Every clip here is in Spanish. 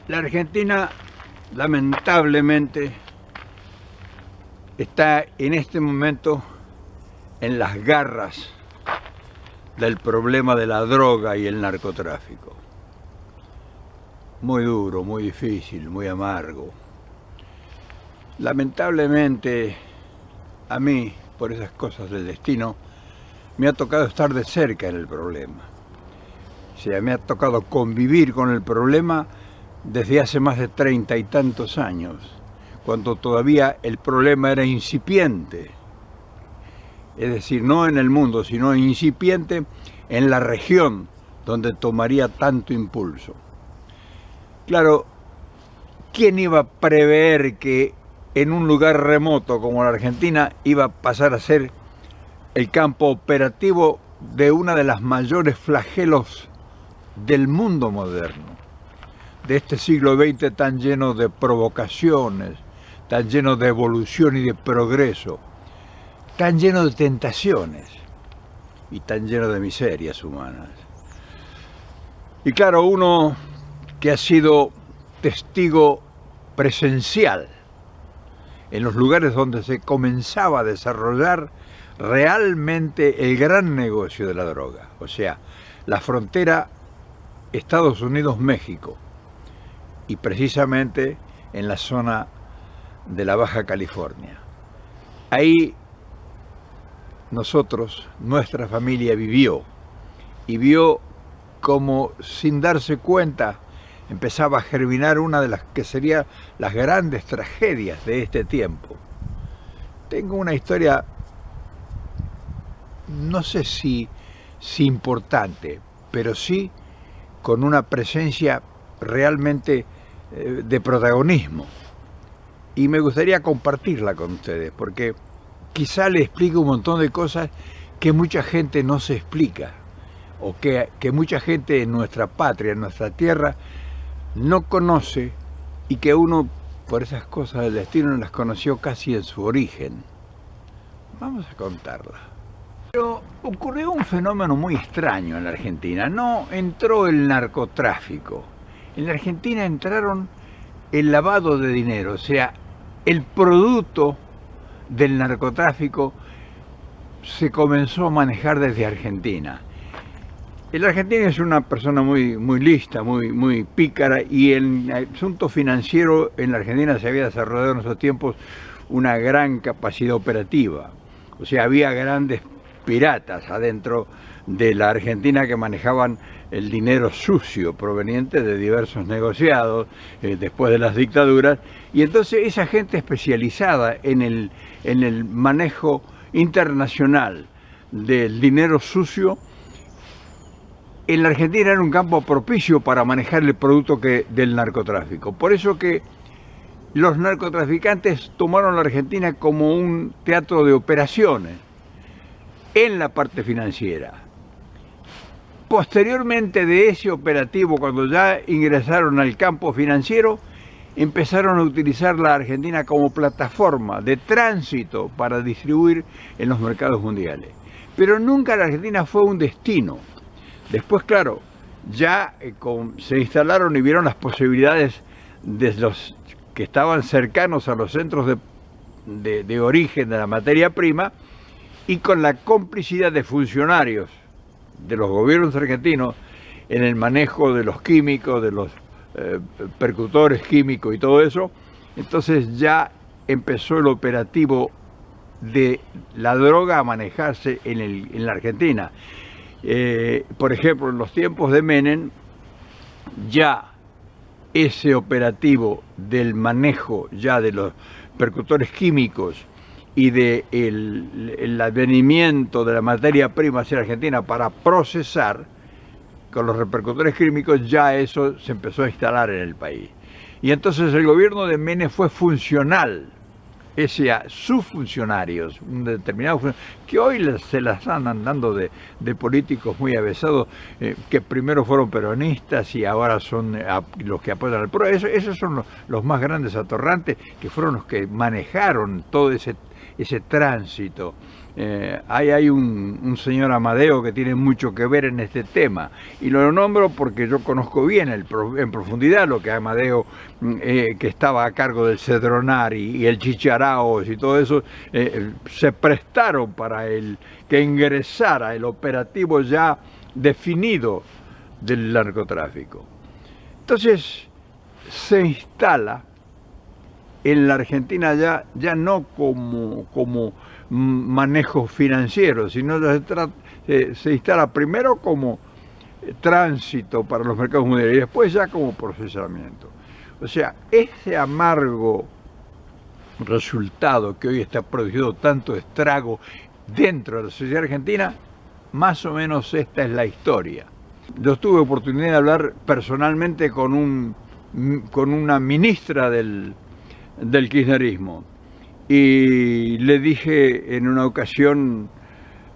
La Argentina, lamentablemente, está en este momento en las garras del problema de la droga y el narcotráfico. Muy duro, muy difícil, muy amargo. Lamentablemente, a mí, por esas cosas del destino, me ha tocado estar de cerca en el problema. O sea, me ha tocado convivir con el problema desde hace más de 30 y tantos años, cuando todavía el problema era incipiente. Es decir, no en el mundo, sino incipiente en la región donde tomaría tanto impulso. Claro, ¿quién iba a prever que en un lugar remoto como la Argentina iba a pasar a ser el campo operativo de una de las mayores flagelos del mundo moderno, de este siglo XX tan lleno de provocaciones, tan lleno de evolución y de progreso, tan lleno de tentaciones y tan lleno de miserias humanas? Y claro, uno que ha sido testigo presencial en los lugares donde se comenzaba a desarrollar realmente el gran negocio de la droga, o sea, la frontera Estados Unidos-México, y precisamente en la zona de la Baja California. Ahí nuestra familia vivió, y vio como sin darse cuenta empezaba a germinar una de las que serían las grandes tragedias de este tiempo. Tengo una historia, no sé si importante, pero sí con una presencia realmente de protagonismo. Y me gustaría compartirla con ustedes, porque quizá le explique un montón de cosas que mucha gente no se explica, o que mucha gente en nuestra patria, en nuestra tierra, no conoce, y que uno, por esas cosas del destino, las conoció casi en su origen. Vamos a contarla. Pero ocurrió un fenómeno muy extraño en la Argentina. No entró el narcotráfico. En la Argentina entraron el lavado de dinero, o sea, el producto del narcotráfico se comenzó a manejar desde Argentina. El argentino es una persona muy lista, muy pícara, y el asunto financiero en la Argentina se había desarrollado en esos tiempos una gran capacidad operativa. O sea, había grandes piratas adentro de la Argentina que manejaban el dinero sucio proveniente de diversos negociados después de las dictaduras, y entonces esa gente especializada en el manejo internacional del dinero sucio en la Argentina era un campo propicio para manejar el producto del narcotráfico. Por eso que los narcotraficantes tomaron la Argentina como un teatro de operaciones en la parte financiera. Posteriormente de ese operativo, cuando ya ingresaron al campo financiero, empezaron a utilizar la Argentina como plataforma de tránsito para distribuir en los mercados mundiales. Pero nunca la Argentina fue un destino. Después, claro, ya se instalaron y vieron las posibilidades de los que estaban cercanos a los centros de origen de la materia prima, y con la complicidad de funcionarios de los gobiernos argentinos en el manejo de los químicos, de los percutores químicos y todo eso, entonces ya empezó el operativo de la droga a manejarse en la Argentina. Por ejemplo, en los tiempos de Menem, ya ese operativo del manejo ya de los percutores químicos y del advenimiento de la materia prima hacia Argentina para procesar con los repercutores químicos, ya eso se empezó a instalar en el país. Y entonces el gobierno de Menem fue funcional, a sus funcionarios, un determinado que hoy se las están andando de políticos muy avesados, que primero fueron peronistas y ahora son los que apoyan al PRO. Esos son los más grandes atorrantes, que fueron los que manejaron todo ese ese tránsito. Hay un señor Amadeo que tiene mucho que ver en este tema, y lo nombro porque yo conozco bien en profundidad lo que Amadeo, que estaba a cargo del Cedronari y el Chicharaos y todo eso, se prestaron para que ingresara el operativo ya definido del narcotráfico. Entonces se instala en la Argentina ya no como manejo financiero, sino se instala primero como tránsito para los mercados mundiales y después ya como procesamiento. O sea, ese amargo resultado que hoy está produciendo tanto estrago dentro de la sociedad argentina, más o menos esta es la historia. Yo tuve oportunidad de hablar personalmente con una ministra del kirchnerismo, y le dije en una ocasión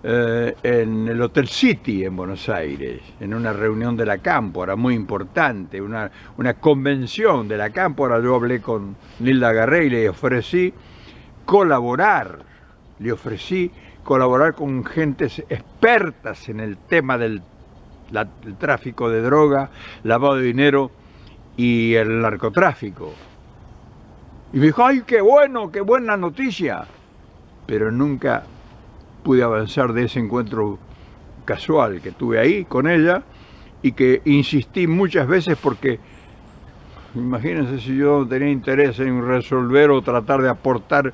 en el Hotel City en Buenos Aires, en una reunión de la Cámpora muy importante, una convención de la Cámpora, yo hablé con Nilda Garré y le ofrecí colaborar con gentes expertas en el tema del tráfico de droga, lavado de dinero y el narcotráfico. Y me dijo, ¡ay, qué bueno, qué buena noticia! Pero nunca pude avanzar de ese encuentro casual que tuve ahí con ella, y que insistí muchas veces porque, imagínense si yo tenía interés en resolver o tratar de aportar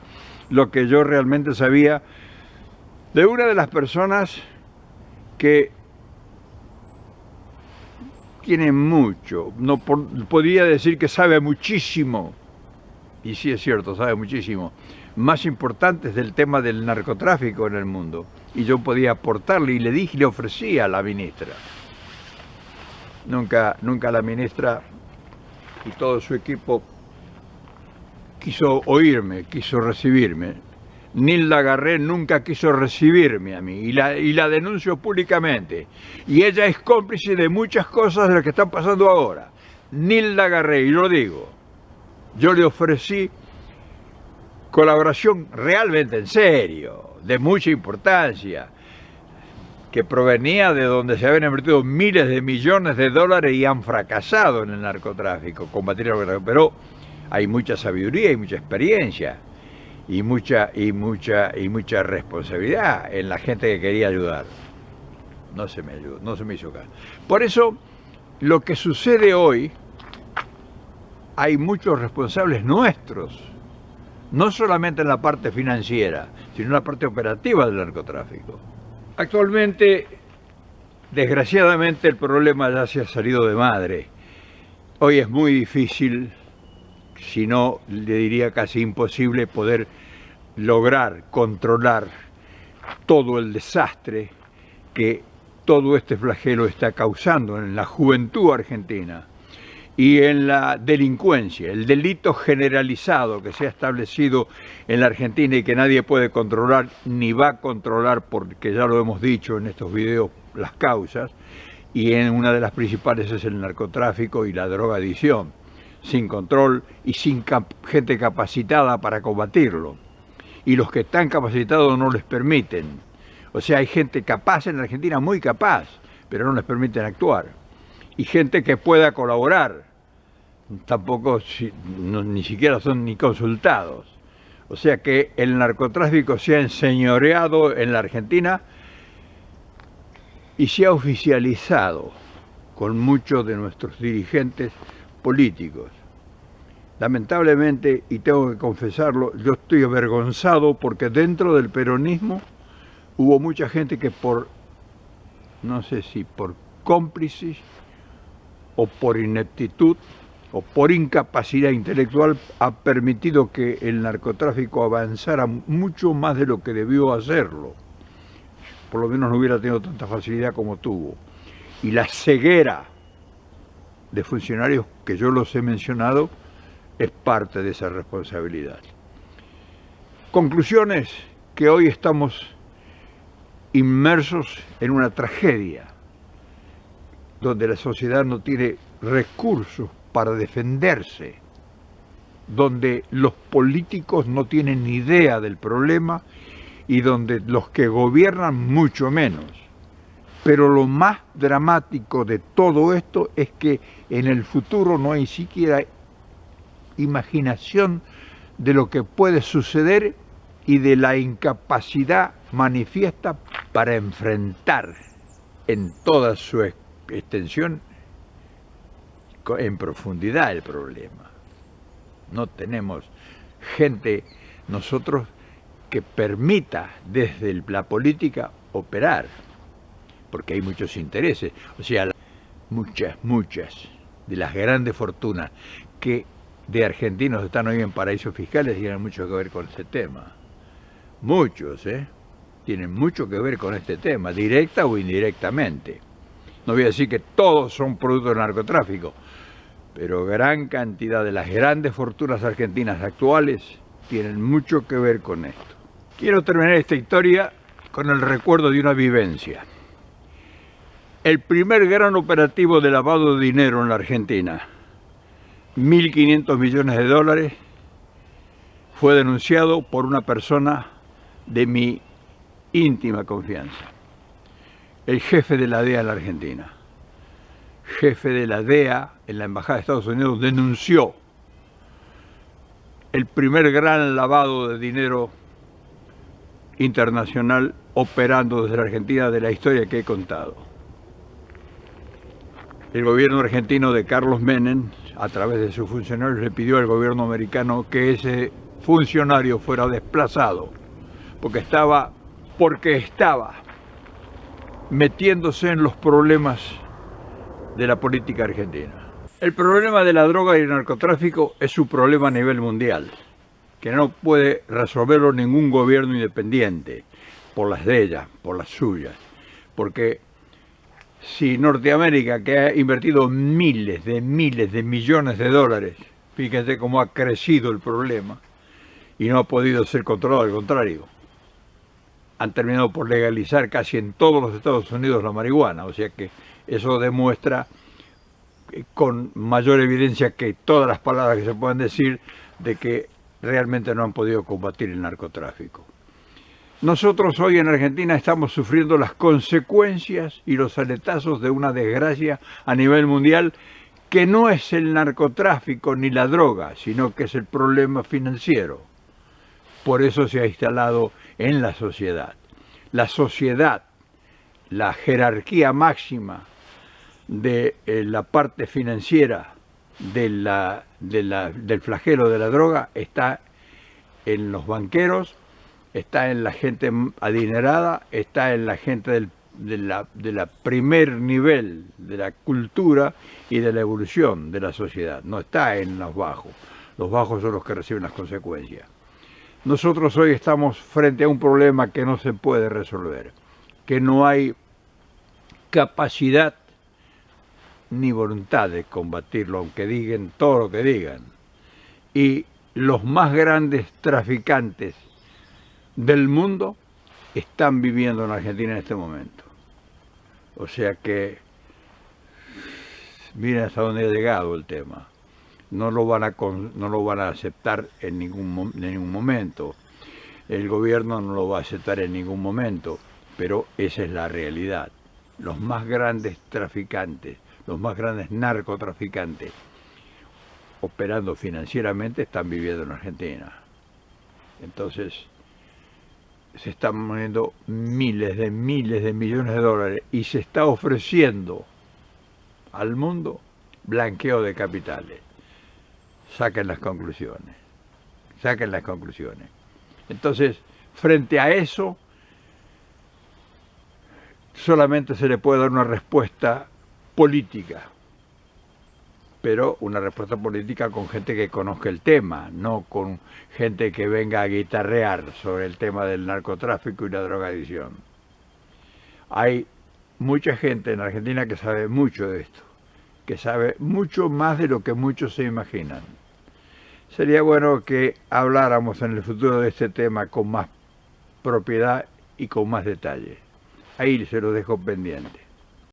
lo que yo realmente sabía de una de las personas que tiene mucho, no podría decir que sabe muchísimo, y sí es cierto, sabe muchísimo, más importantes del tema del narcotráfico en el mundo. Y yo podía aportarle, y le ofrecí a la ministra. Nunca la ministra y todo su equipo quiso oírme, quiso recibirme. Nilda Garré nunca quiso recibirme a mí, y la denuncio públicamente. Y ella es cómplice de muchas cosas de las que están pasando ahora. Nilda Garré, y lo digo, yo le ofrecí colaboración realmente en serio, de mucha importancia, que provenía de donde se habían invertido miles de millones de dólares y han fracasado en el narcotráfico, combatir el narcotráfico. Pero hay mucha sabiduría y mucha experiencia y mucha responsabilidad en la gente que quería ayudar. No se me ayudó, no se me hizo caso. Por eso, lo que sucede hoy, hay muchos responsables nuestros, no solamente en la parte financiera, sino en la parte operativa del narcotráfico. Actualmente, desgraciadamente, el problema ya se ha salido de madre. Hoy es muy difícil, si no le diría casi imposible, poder lograr controlar todo el desastre que todo este flagelo está causando en la juventud argentina y en la delincuencia, el delito generalizado que se ha establecido en la Argentina y que nadie puede controlar ni va a controlar, porque ya lo hemos dicho en estos videos, las causas, y en una de las principales es el narcotráfico y la drogadicción, sin control y sin gente capacitada para combatirlo. Y los que están capacitados no les permiten. O sea, hay gente capaz en la Argentina, muy capaz, pero no les permiten actuar. Y gente que pueda colaborar, tampoco, ni siquiera son ni consultados. O sea que el narcotráfico se ha enseñoreado en la Argentina y se ha oficializado con muchos de nuestros dirigentes políticos. Lamentablemente, y tengo que confesarlo, yo estoy avergonzado porque dentro del peronismo hubo mucha gente que no sé si por cómplices o por ineptitud o por incapacidad intelectual, ha permitido que el narcotráfico avanzara mucho más de lo que debió hacerlo. Por lo menos no hubiera tenido tanta facilidad como tuvo. Y la ceguera de funcionarios que yo los he mencionado es parte de esa responsabilidad. Conclusiones: que hoy estamos inmersos en una tragedia donde la sociedad no tiene recursos para defenderse, donde los políticos no tienen ni idea del problema y donde los que gobiernan mucho menos. Pero lo más dramático de todo esto es que en el futuro no hay siquiera imaginación de lo que puede suceder y de la incapacidad manifiesta para enfrentar en toda su extensión, en profundidad, el problema. No tenemos gente, nosotros, que permita desde la política operar, porque hay muchos intereses. O sea, muchas de las grandes fortunas que de argentinos están hoy en paraísos fiscales tienen mucho que ver con ese tema. Muchos, tienen mucho que ver con este tema, directa o indirectamente. No voy a decir que todos son productos del narcotráfico, pero gran cantidad de las grandes fortunas argentinas actuales tienen mucho que ver con esto. Quiero terminar esta historia con el recuerdo de una vivencia. El primer gran operativo de lavado de dinero en la Argentina, 1.500 millones de dólares, fue denunciado por una persona de mi íntima confianza, el jefe de la DEA en la Argentina. Jefe de la DEA en la Embajada de Estados Unidos denunció el primer gran lavado de dinero internacional operando desde la Argentina de la historia que he contado. El gobierno argentino de Carlos Menem, a través de sus funcionarios, le pidió al gobierno americano que ese funcionario fuera desplazado, porque estaba metiéndose en los problemas de la política argentina. El problema de la droga y el narcotráfico es un problema a nivel mundial, que no puede resolverlo ningún gobierno independiente, por las de ellas, por las suyas, porque si Norteamérica, que ha invertido miles de millones de dólares, fíjense cómo ha crecido el problema, y no ha podido ser controlado, al contrario, han terminado por legalizar casi en todos los Estados Unidos la marihuana, o sea que eso demuestra con mayor evidencia que todas las palabras que se pueden decir de que realmente no han podido combatir el narcotráfico. Nosotros hoy en Argentina estamos sufriendo las consecuencias y los aletazos de una desgracia a nivel mundial que no es el narcotráfico ni la droga, sino que es el problema financiero. Por eso se ha instalado en la sociedad. La sociedad, la jerarquía máxima de la parte financiera del flagelo de la droga está en los banqueros, está en la gente adinerada, está en la gente de la primer nivel de la cultura y de la evolución de la sociedad, no está en los bajos. Los bajos son los que reciben las consecuencias. Nosotros hoy estamos frente a un problema que no se puede resolver, que no hay capacidad ni voluntad de combatirlo, aunque digan todo lo que digan. Y los más grandes traficantes del mundo están viviendo en Argentina en este momento. O sea que miren hasta dónde ha llegado el tema. No lo van a aceptar en ningún momento. El gobierno no lo va a aceptar en ningún momento, pero esa es la realidad. Los más grandes traficantes, los más grandes narcotraficantes operando financieramente están viviendo en Argentina. Entonces se están poniendo miles de millones de dólares y se está ofreciendo al mundo blanqueo de capitales. Saquen las conclusiones. Entonces, frente a eso, solamente se le puede dar una respuesta política, pero una respuesta política con gente que conozca el tema, no con gente que venga a guitarrear sobre el tema del narcotráfico y la drogadicción. Hay mucha gente en Argentina que sabe mucho de esto, que sabe mucho más de lo que muchos se imaginan. Sería bueno que habláramos en el futuro de este tema con más propiedad y con más detalle. Ahí se lo dejo pendiente.